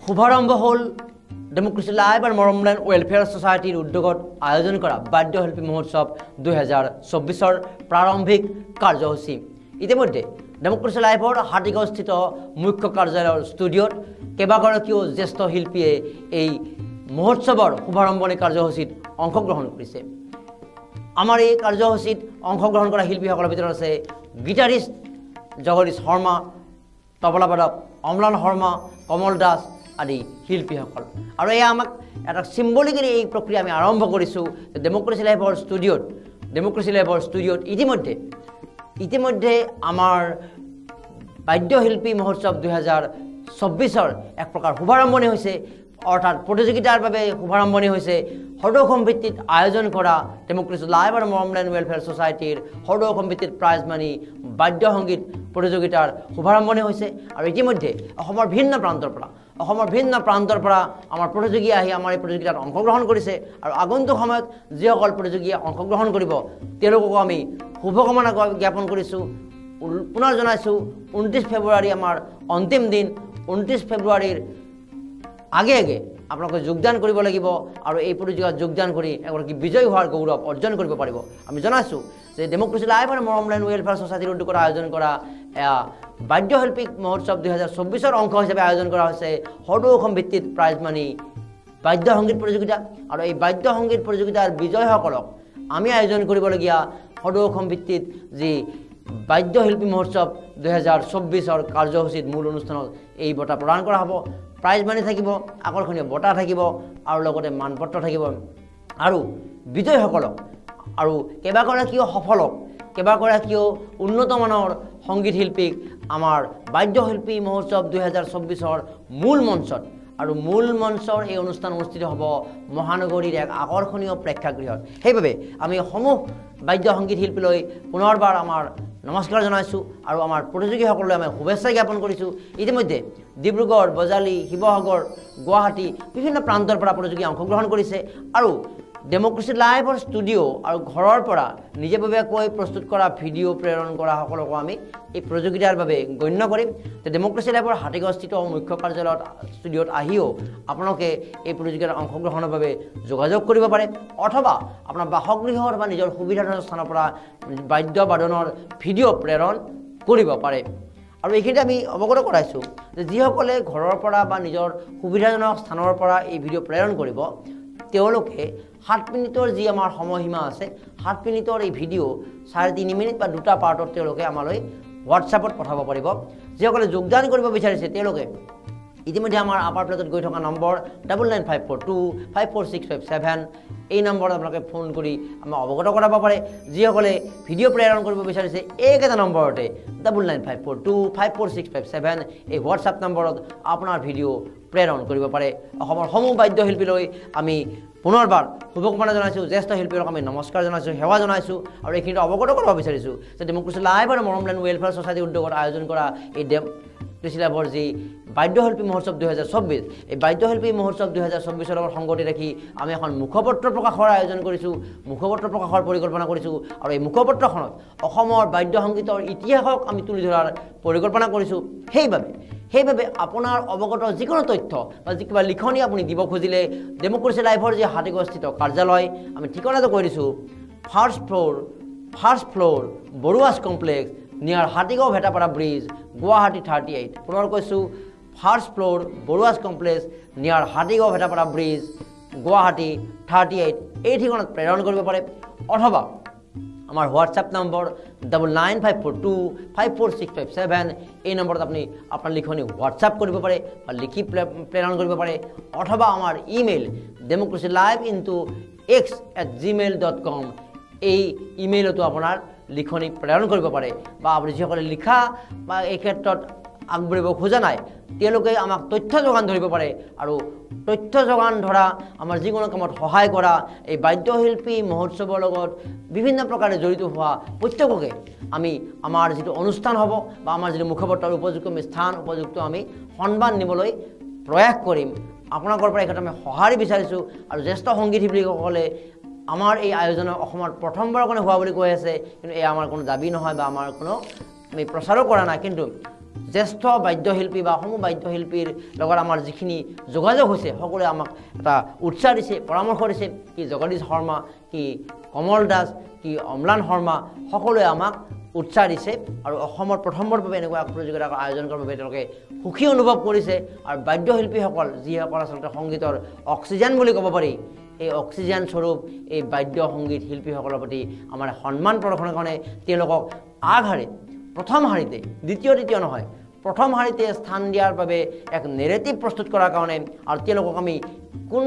শুভাৰম্ভ হ'ল ডেমক্ৰেসি লাইভ আৰু মৰমলেণ্ড ৱেলফেয়াৰ সোসাইটিৰ উদ্যোগত আয়োজন কৰা বাদ্যশিল্পী মহোৎসৱ 2024ৰ প্ৰাৰম্ভিক কাৰ্যসূচী। ইতিমধ্যে ডেমক্ৰেসি লাইভৰ হাতীগাঁওস্থিত মুখ্য কাৰ্যালয়ৰ ষ্টুডিঅ'ত কেইবাগৰাকীও জ্যেষ্ঠ শিল্পীয়ে এই মহোৎসৱৰ শুভাৰম্ভণি কাৰ্যসূচীত অংশগ্ৰহণ কৰিছে। আমাৰ এই কাৰ্যসূচীত অংশগ্ৰহণ কৰা শিল্পীসকলৰ ভিতৰত আছে গিটাৰিষ্ট জগদীশ শৰ্মা, তবলাবাদক অম্লান শৰ্মা, কমল দাস আদি শিল্পীসকল। আৰু এয়া আমাক এটা চিম্বলিকেলি এই প্ৰক্ৰিয়া আমি আৰম্ভ কৰিছোঁ যে ডেমক্ৰেসি লাইভৰ ষ্টুডিঅ'ত ইতিমধ্যে আমাৰ বাদ্যশিল্পী মহোৎসৱ 2024ৰ এক প্ৰকাৰ শুভাৰম্ভণি হৈছে, অৰ্থাৎ প্ৰতিযোগিতাৰ বাবে শুভাৰম্ভণি হৈছে। সদৌসম ভিত্তিত আয়োজন কৰা ডেমক্ৰেসি লাইভ আৰু মৰমলেণ্ড ৱেলফেয়াৰ সোসাইটিৰ সদৌসম ভিত্তিত প্ৰাইজ মানি বাদ্য সংগীত প্ৰতিযোগিতাৰ শুভাৰম্ভণি হৈছে। আৰু ইতিমধ্যে অসমৰ ভিন্ন প্ৰান্তৰ পৰা আমাৰ প্ৰতিযোগী আহি আমাৰ এই প্ৰতিযোগিতাত অংশগ্ৰহণ কৰিছে। আৰু আগন্তুক সময়ত যিসকল প্ৰতিযোগীয়ে অংশগ্ৰহণ কৰিব তেওঁলোককো আমি শুভকামনা জ্ঞাপন কৰিছোঁ। পুনৰ জনাইছোঁ 29 ফেব্ৰুৱাৰী আমাৰ অন্তিম দিন। 29 ফেব্ৰুৱাৰীৰ আগে আপোনালোকে যোগদান কৰিব লাগিব আৰু এই প্ৰতিযোগিতাত যোগদান কৰি এগৰাকী বিজয়ী হোৱাৰ গৌৰৱ অৰ্জন কৰিব পাৰিব। আমি জনাইছোঁ যে ডেমক্ৰেসি লাইভ আৰু মৰমলেণ্ড ৱেলফেয়াৰ সোসাইটিৰ উদ্যোগত আয়োজন কৰা বাদ্যশিল্পী মহোৎসৱ 2024ৰ অংশ হিচাপে আয়োজন কৰা হৈছে সদৌসম ভিত্তিত প্ৰাইজ মানি বাদ্য সংগীত প্ৰতিযোগিতা। আৰু এই বাদ্য সংগীত প্ৰতিযোগিতাৰ বিজয়ীসকলক আমি আয়োজন কৰিবলগীয়া সদৌসম ভিত্তিত যি বাদ্যশিল্পী মহোৎসৱ 2024ৰ কাৰ্যসূচীত মূল অনুষ্ঠানত এই বঁটা প্ৰদান কৰা হ'ব। প্ৰাইজ মানি থাকিব, আকৰ্ষণীয় বঁটা থাকিব আৰু লগতে মানপত্ৰ থাকিব। আৰু বিজয়ীসকলক আৰু কেইবাগৰাকীও উন্নতমানৰ সংগীত শিল্পীক আমাৰ বাদ্যশিল্পী মহোৎসৱ 2024ৰ মূল মঞ্চৰ এই অনুষ্ঠান অনুষ্ঠিত হ'ব মহানগৰীৰ এক আকৰ্ষণীয় প্ৰেক্ষাগৃহত। সেইবাবে আমি সমূহ বাদ্য সংগীত শিল্পীলৈ পুনৰবাৰ আমাৰ নমস্কাৰ জনাইছোঁ আৰু আমাৰ প্ৰতিযোগীসকললৈ আমি শুভেচ্ছা জ্ঞাপন কৰিছোঁ। ইতিমধ্যে ডিব্ৰুগড়, বজালী, শিৱসাগৰ, গুৱাহাটী বিভিন্ন প্ৰান্তৰ পৰা প্ৰতিযোগী অংশগ্ৰহণ কৰিছে। আৰু ডেমক্ৰেসি লাইভৰ ষ্টুডিঅ' আৰু ঘৰৰ পৰা নিজাববীয়াকৈ প্ৰস্তুত কৰা ভিডিঅ' প্ৰেৰণ কৰা সকলকো আমি এই প্ৰতিযোগিতাৰ বাবে গণ্য কৰিম। ডেমক্ৰেসি লাইভৰ হাতীগাঁওস্থিত মুখ্য কাৰ্যালয়ত ষ্টুডিঅ'ত আহিও আপোনালোকে এই প্ৰতিযোগিতাত অংশগ্ৰহণৰ বাবে যোগাযোগ কৰিব পাৰে, অথবা আপোনাৰ বাসগৃহৰ বা নিজৰ সুবিধাজনক স্থানৰ পৰা বাদ্য বাদনৰ ভিডিঅ' প্ৰেৰণ কৰিব পাৰে। আৰু এইখিনিতে আমি অৱগত কৰাইছোঁ যে যিসকলে ঘৰৰ পৰা বা নিজৰ সুবিধাজনক স্থানৰ পৰা এই ভিডিঅ' প্ৰেৰণ কৰিব তেওঁলোকে 7 মিনিটৰ যি আমাৰ সময়সীমা আছে 7 মিনিটৰ এই ভিডিঅ' 3.5 মিনিট বা 2টা পাৰ্টত তেওঁলোকে আমালৈ হোৱাটছআপত পঠাব পাৰিব। যিসকলে যোগদান কৰিব বিচাৰিছে তেওঁলোকে ইতিমধ্যে আমাৰ আপাৰ প্লেটত গৈ থকা নম্বৰ 9954254657 এই নম্বৰত আপোনালোকে ফোন কৰি আমাক অৱগত কৰাব পাৰে। যিসকলে ভিডিঅ' প্ৰেৰণ কৰিব বিচাৰিছে এইকেইটা নম্বৰতে 9954254657 এই হোৱাটছআপ নম্বৰত আপোনাৰ ভিডিঅ' প্ৰেৰণ কৰিব পাৰে। অসমৰ সমূহ বাদ্যশিল্পীলৈ আমি পুনৰবাৰ শুভকামনা জনাইছোঁ, জ্যেষ্ঠ শিল্পীক আমি নমস্কাৰ জনাইছোঁ, সেৱা জনাইছোঁ। আৰু এইখিনিতে অৱগত কৰিব বিচাৰিছোঁ যে ডেমক্ৰেসি লাইভ আৰু মৰমলেণ্ড ৱেলফেয়াৰ সোসাইটিৰ উদ্যোগত আয়োজন কৰা এই ডেমক্ৰেসি লাইভৰ যি বাদ্যশিল্পী মহোৎসৱ 2024 এই বাদ্যশিল্পী মহোৎসৱ 2024ৰ লগত সংগতি ৰাখি আমি এখন মুখপত্ৰ প্ৰকাশৰ আয়োজন কৰিছোঁ, মুখপত্ৰ প্ৰকাশৰ পৰিকল্পনা কৰিছোঁ। আৰু এই মুখপত্ৰখনত অসমৰ বাদ্য সংগীতৰ ইতিহাসক আমি তুলি ধৰাৰ পৰিকল্পনা কৰিছোঁ। সেইবাবে আপোনাৰ অৱগত যিকোনো তথ্য বা কিবা লিখনি আপুনি দিব খুজিলে ডেমক্ৰেসি লাইভৰ যি হাতীগাঁওস্থিত কাৰ্যালয় আমি ঠিকনাটো কৈ দিছোঁ, ফাৰ্ষ্ট ফ্ল'ৰ বৰুৱাছ কমপ্লেক্স নিয়াৰ হাতীগাঁও ভেটাপাৰা ব্ৰিজ, গুৱাহাটী 38। পুনৰ কৈছোঁ, ফাৰ্ষ্ট ফ্ল'ৰ বৰুৱাছ কমপ্লেক্স নিয়াৰ হাতীগাঁও ভেটাপাৰা ব্ৰিজ, গুৱাহাটী 38 এই ঠিকনাত প্ৰেৰণ কৰিব পাৰে। অথবা আমাৰ হোৱাটছআপ নম্বৰ 9954254657 এই নম্বৰত আপুনি আপোনাৰ লিখনি হোৱাটছআপ কৰিব পাৰে বা লিখি প্ৰেৰণ কৰিব পাৰে। অথবা আমাৰ ইমেইল democracylive@x@gmail.com এই ইমেইলতো আপোনাৰ লিখনি প্ৰেৰণ কৰিব পাৰে। বা আপুনি যিসকলে লিখা বা এই ক্ষেত্ৰত আগবাঢ়িব খোজা নাই তেওঁলোকে আমাক তথ্য যোগান ধৰিব পাৰে। আৰু তথ্য যোগান ধৰা আমাৰ যিকোনো কামত সহায় কৰা এই বাদ্যশিল্পী মহোৎসৱৰ লগত বিভিন্ন প্ৰকাৰে জড়িত হোৱা প্ৰত্যেককে আমি আমাৰ যিটো অনুষ্ঠান হ'ব বা আমাৰ যিটো মুখপত্ৰৰ উপযুক্ত স্থান উপযুক্ত আমি সন্মান নিবলৈ প্ৰয়াস কৰিম। আপোনালোকৰ পৰা এই ক্ষেত্ৰত আমি সঁহাৰি বিচাৰিছোঁ। আৰু জ্যেষ্ঠ সংগীত শিল্পীসকলে আমাৰ এই আয়োজনৰ অসমৰ প্ৰথমবাৰৰ কাৰণে হোৱা বুলি কৈ আছে, কিন্তু এয়া আমাৰ কোনো দাবী নহয় বা আমাৰ কোনো আমি প্ৰচাৰো কৰা নাই। কিন্তু জ্যেষ্ঠ বাদ্যশিল্পী বা সমূহ বাদ্যশিল্পীৰ লগত আমাৰ যিখিনি যোগাযোগ হৈছে সকলোৱে আমাক এটা উৎসাহ দিছে, পৰামৰ্শ দিছে। কি জগদীশ শৰ্মা, কি কমল দাস, কি অম্লান শৰ্মা, সকলোৱে আমাক উৎসাহ দিছে আৰু অসমৰ প্ৰথমবাৰৰ বাবে এনেকুৱা প্ৰতিযোগিতাৰ আয়োজন কৰাৰ বাবে তেওঁলোকে সুখী অনুভৱ কৰিছে। আৰু বাদ্যশিল্পীসকল যিসকল আচলতে সংগীতৰ অক্সিজেন বুলি ক'ব পাৰি, এই অক্সিজেন স্বৰূপ এই বাদ্য সংগীত শিল্পীসকলৰ প্ৰতি আমাৰ সন্মান প্ৰদৰ্শনৰ কাৰণে তেওঁলোকক আগশাৰীত, প্ৰথম শাৰীতে, দ্বিতীয় তৃতীয় নহয়, প্ৰথম শাৰীতে স্থান দিয়াৰ বাবে এক নেৰেটিভ প্ৰস্তুত কৰাৰ কাৰণে আৰু তেওঁলোকক আমি কোন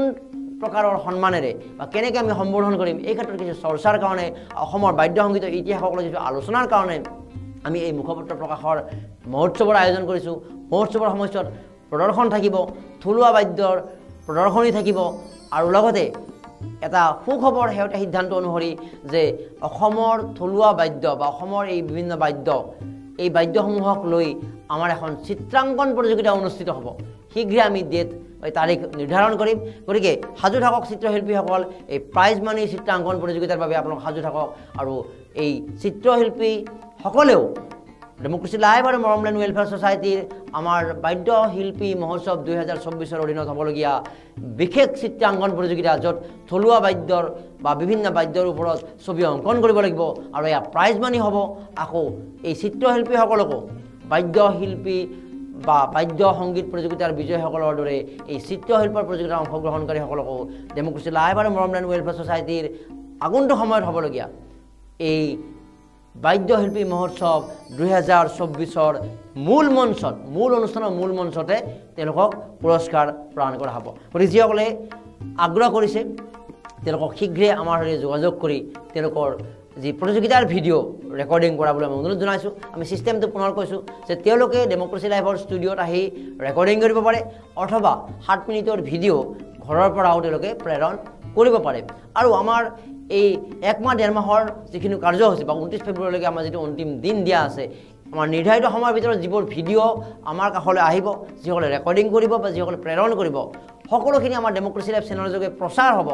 প্ৰকাৰৰ সন্মানেৰে বা কেনেকৈ আমি সম্বোধন কৰিম এই ক্ষেত্ৰত কিছু চৰ্চাৰ কাৰণে, অসমৰ বাদ্য সংগীতৰ ইতিহাসক লৈ কিছু আলোচনাৰ কাৰণে আমি এই মুখপত্ৰ প্ৰকাশৰ মহোৎসৱৰ আয়োজন কৰিছোঁ। মহোৎসৱৰ সময়ছোৱাত প্ৰদৰ্শন থাকিব, থলুৱা বাদ্যৰ প্ৰদৰ্শনী থাকিব আৰু লগতে এটা সুখবৰ শেহতীয়া সিদ্ধান্ত অনুসৰি যে অসমৰ থলুৱা বাদ্য বা অসমৰ এই বিভিন্ন বাদ্য, এই বাদ্যসমূহক লৈ আমাৰ এখন চিত্ৰাংকন প্ৰতিযোগিতা অনুষ্ঠিত হ'ব। শীঘ্ৰে আমি ডেট তাৰিখ নিৰ্ধাৰণ কৰিম। গতিকে সাজু থাকক চিত্ৰশিল্পীসকল, এই প্ৰাইজ মানি চিত্ৰাংকন প্ৰতিযোগিতাৰ বাবে আপোনালোক সাজু থাকক। আৰু এই চিত্ৰশিল্পীসকলেও ডেমক্ৰেচি লাইভ আৰু মৰমলেণ্ড ৱেলফেয়াৰ ছ'চাইটিৰ আমাৰ বাদ্যশিল্পী মহোৎসৱ 2024 অধীনত হ'বলগীয়া বিশেষ চিত্ৰাংকন প্ৰতিযোগিতা, য'ত থলুৱা বাদ্যৰ বা বিভিন্ন বাদ্যৰ ওপৰত ছবি অংকন কৰিব লাগিব আৰু এয়া প্ৰাইজ মানি হ'ব। আকৌ এই চিত্ৰশিল্পীসকলকো বাদ্যশিল্পী বা বাদ্য সংগীত প্ৰতিযোগিতাৰ বিজয়ীসকলৰ দৰে এই চিত্ৰশিল্পৰ প্ৰতিযোগিতাত অংশগ্ৰহণকাৰীসকলকো ডেমক্ৰেচি লাইভ আৰু মৰমলেণ্ড ৱেলফেয়াৰ ছ'চাইটিৰ আগন্তুক সময়ত হ'বলগীয়া এই বাদ্যশিল্পী মহোৎসৱ 2024 মূল মঞ্চত, মূল অনুষ্ঠানৰ মূল মঞ্চতে তেওঁলোকক পুৰস্কাৰ প্ৰদান কৰা হ'ব। গতিকে যিসকলে আগ্ৰহ কৰিছে তেওঁলোকক শীঘ্ৰে আমাৰ সৈতে যোগাযোগ কৰি তেওঁলোকৰ যি প্ৰতিযোগিতাৰ ভিডিঅ' ৰেকৰ্ডিং কৰাবলৈ আমি অনুৰোধ জনাইছোঁ। আমি ছিষ্টেমটো পুনৰ কৈছোঁ যে তেওঁলোকে ডেমক্ৰেচি লাইভৰ ষ্টুডিঅ'ত আহি ৰেকৰ্ডিং কৰিব পাৰে অথবা 7 মিনিটৰ ভিডিঅ' ঘৰৰ পৰাও তেওঁলোকে প্ৰেৰণ কৰিব পাৰে। আৰু আমাৰ এই 1 মাহ 1.5 মাহৰ যিখিনি কাৰ্যসূচী বা 29 ফেব্ৰুৱাৰীলৈকে আমাৰ যিটো অন্তিম দিন দিয়া আছে, আমাৰ নিৰ্ধাৰিত সময়ৰ ভিতৰত যিবোৰ ভিডিঅ' আমাৰ কাষলৈ আহিব, যিসকলে ৰেকৰ্ডিং কৰিব বা যিসকলে প্ৰেৰণ কৰিব, সকলোখিনি আমাৰ ডেমক্ৰেচি লাইভ চেনেলৰ যোগে প্ৰচাৰ হ'ব।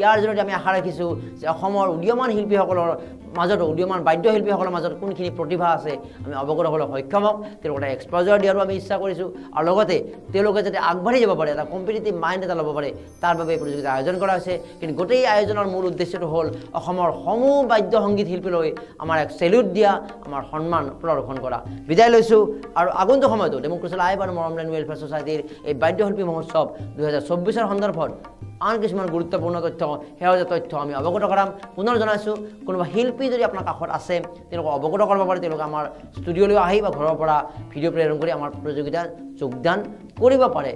ইয়াৰ জৰিয়তে আমি আশা ৰাখিছোঁ যে অসমৰ উদীয়মান শিল্পীসকলৰ মাজত, উদীয়মান বাদ্যশিল্পীসকলৰ মাজত কোনখিনি প্ৰতিভা আছে আমি অৱগত হ'বলৈ সক্ষম হওক, তেওঁলোকক এক্সপ'জাৰ দিয়াৰো আমি ইচ্ছা কৰিছোঁ। আৰু লগতে তেওঁলোকে যাতে আগবাঢ়ি যাব পাৰে, এটা কম্পিটিটিভ মাইণ্ড এটা ল'ব পাৰে, তাৰ বাবে প্ৰতিযোগিতা আয়োজন কৰা হৈছে। কিন্তু গোটেই আয়োজনৰ মূল উদ্দেশ্যটো হ'ল অসমৰ সমূহ বাদ্য সংগীত শিল্পীলৈ আমাৰ এক চেলিউট দিয়া, আমাৰ সন্মান প্ৰদৰ্শন কৰা। বিদায় লৈছোঁ আৰু আগন্তুক সময়তো ডেমক্ৰেচি লাইভ আৰু মৰমলেণ্ড ৱেলফেয়াৰ ছ'চাইটিৰ এই বাদ্যশিল্পী মহোৎসৱ 2024 সন্দৰ্ভত আন কিছুমান গুৰুত্বপূৰ্ণ তথ্য, শেহতীয়া তথ্য আমি অৱগত কৰাম। পুনৰ জনাইছোঁ, কোনোবা শিল্পী যদি আপোনাৰ কাষত আছে তেওঁলোকক অৱগত কৰিব পাৰে, তেওঁলোকে আমাৰ ষ্টুডিঅ'লৈ আহি বা ঘৰৰ পৰা ভিডিঅ' প্ৰেৰণ কৰি আমাৰ প্ৰতিযোগিতাত যোগদান কৰিব পাৰে।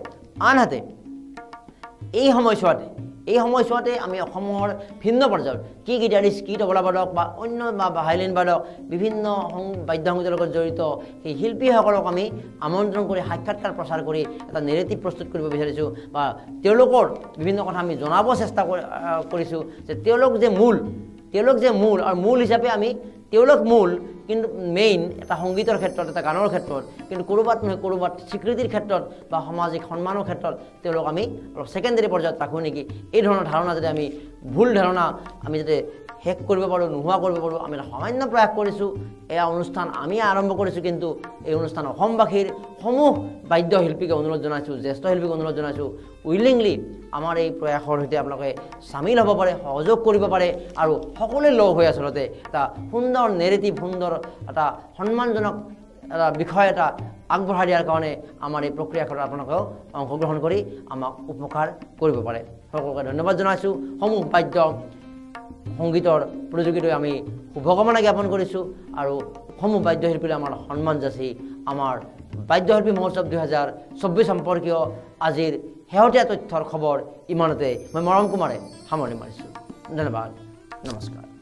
আনহাতে এই সময়ছোৱাতে আমি অসমৰ ভিন্ন পৰ্যায়ৰ কি গীটাৰিষ্ট, কি তবলা বাদক বা অন্য বা ভায়লিন বাদক, বিভিন্ন বাদ্য সংগীতৰ লগত জড়িত সেই শিল্পীসকলক আমি আমন্ত্ৰণ কৰি সাক্ষাৎকাৰ প্ৰচাৰ কৰি এটা নেৰেটিভ প্ৰস্তুত কৰিব বিচাৰিছোঁ বা তেওঁলোকৰ বিভিন্ন কথা আমি জনাব চেষ্টা কৰিছোঁ যে তেওঁলোক যে মূল আৰু মূল হিচাপে আমি তেওঁলোক মূল, কিন্তু মেইন এটা সংগীতৰ ক্ষেত্ৰত, এটা গানৰ ক্ষেত্ৰত, কিন্তু ক'ৰবাত নহয় ক'ৰবাত স্বীকৃতিৰ ক্ষেত্ৰত বা সামাজিক সন্মানৰ ক্ষেত্ৰত তেওঁলোক আমি অলপ ছেকেণ্ডেৰী পৰ্যায়ত ৰাখোঁ নেকি, এই ধৰণৰ ধাৰণা যাতে আমি ভুল ধাৰণা আমি যাতে শেষ কৰিব পাৰোঁ, নোহোৱা কৰিব পাৰোঁ, আমি এটা সামান্য প্ৰয়াস কৰিছোঁ। এয়া অনুষ্ঠান আমি আৰম্ভ কৰিছোঁ, কিন্তু এই অনুষ্ঠান অসমবাসীৰ সমূহ বাদ্যশিল্পীকে অনুৰোধ জনাইছোঁ, জ্যেষ্ঠ শিল্পীক অনুৰোধ জনাইছোঁ, উইলিংলি আমাৰ এই প্ৰয়াসৰ সৈতে আপোনালোকে চামিল হ'ব পাৰে, সহযোগ কৰিব পাৰে আৰু সকলোৱে লগ হৈ আচলতে এটা সুন্দৰ নেৰেটিভ, সুন্দৰ এটা সন্মানজনক এটা বিষয় এটা আগবঢ়াই দিয়াৰ কাৰণে আমাৰ এই প্ৰক্ৰিয়াখনত আপোনালোকেও অংশগ্ৰহণ কৰি আমাক উপকাৰ কৰিব পাৰে। সকলোকে ধন্যবাদ জনাইছোঁ। সমূহ বাদ্য সংগীতৰ প্ৰতিযোগিতালৈ আমি শুভকামনা জ্ঞাপন কৰিছোঁ আৰু সমূহ বাদ্যশিল্পীলৈ আমাৰ সন্মান যাচি আমাৰ বাদ্যশিল্পী মহোৎসৱ 2024 সম্পৰ্কীয় আজিৰ শেহতীয়া তথ্যৰ খবৰ ইমানতে মই মৰম কুমাৰে সামৰণি মাৰিছোঁ। ধন্যবাদ, নমস্কাৰ।